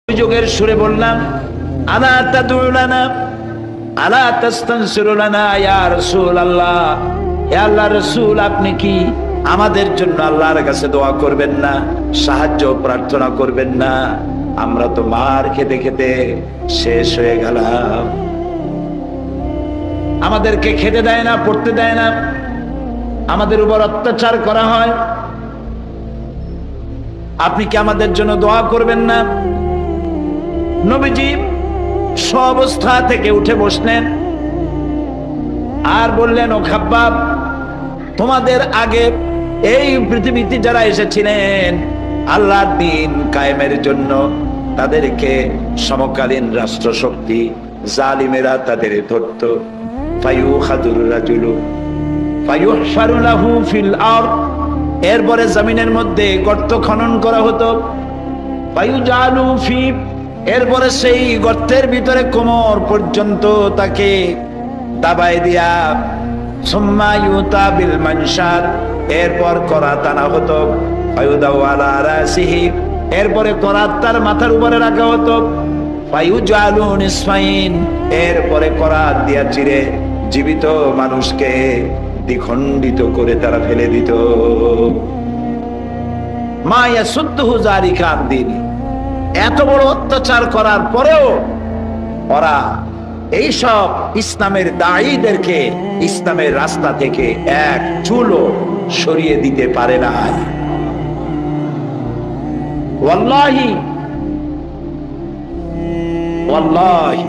অভিযোগের সুরে বললাম, আলা তাদউলানা আলা তাস্তানসিরুলানা ইয়া রাসূলুল্লাহ, হে আল্লাহর রাসূল, আপনি কি আমাদের জন্য আল্লাহর কাছে দোয়া করবেন না, সাহায্য প্রার্থনা করবেন না? আমরা তো মার খেতে খেতে শেষ হয়ে গেলাম, আমাদেরকে খেতে দেয় না, পড়তে দেয় না, আমাদের উপর অত্যাচার করা হয়, আপনি কি আমাদের জন্য দোয়া করবেন না? নবীজি স্বাবস্থা থেকে উঠে বসলেন আর বললেন, ও খাব্বাব, তোমাদের আগে এই পৃথিবীতে যারা এসেছিলেন আল্লাহর দ্বীন কায়েমের জন্য, তাদেরকে সমকালীন রাষ্ট্রশক্তি জালিমেরা তাদের ধরত, ফায়ুখাদুর রাজুলু ফায়ুহফারু লাহু ফিল আরদ, এরপরে জমিনের মধ্যে গর্ত খনন করা হতো, ফায়ুজালু ফি, এরপরে সেই গর্তের ভিতরে কোমর পর্যন্ত তাকে দাবায় দিয়া, সুম্মা ইউতা বিল মানশার, এরপর করাত আনা হতো, ফায়ুদাউ আলা রাসিহি, এরপরে করাত তার মাথার উপরে রাখা হতো, ফায়ুজালু নিসফাইন, এরপরে করাত দিয়া চিরে জীবিত মানুষকে দ্বিখণ্ডিত করে তারা ফেলে দিত। মা ইয়াসুদ্দুহু যালিকা আন দীনি, এত বড় অত্যাচার করার পরেও ওরা এইসব ইসলামের দায়ীদেরকে ইসলামের রাস্তা থেকে এক চুলও সরিয়ে দিতে পারে না। ওয়াল্লাহি ওয়াল্লাহি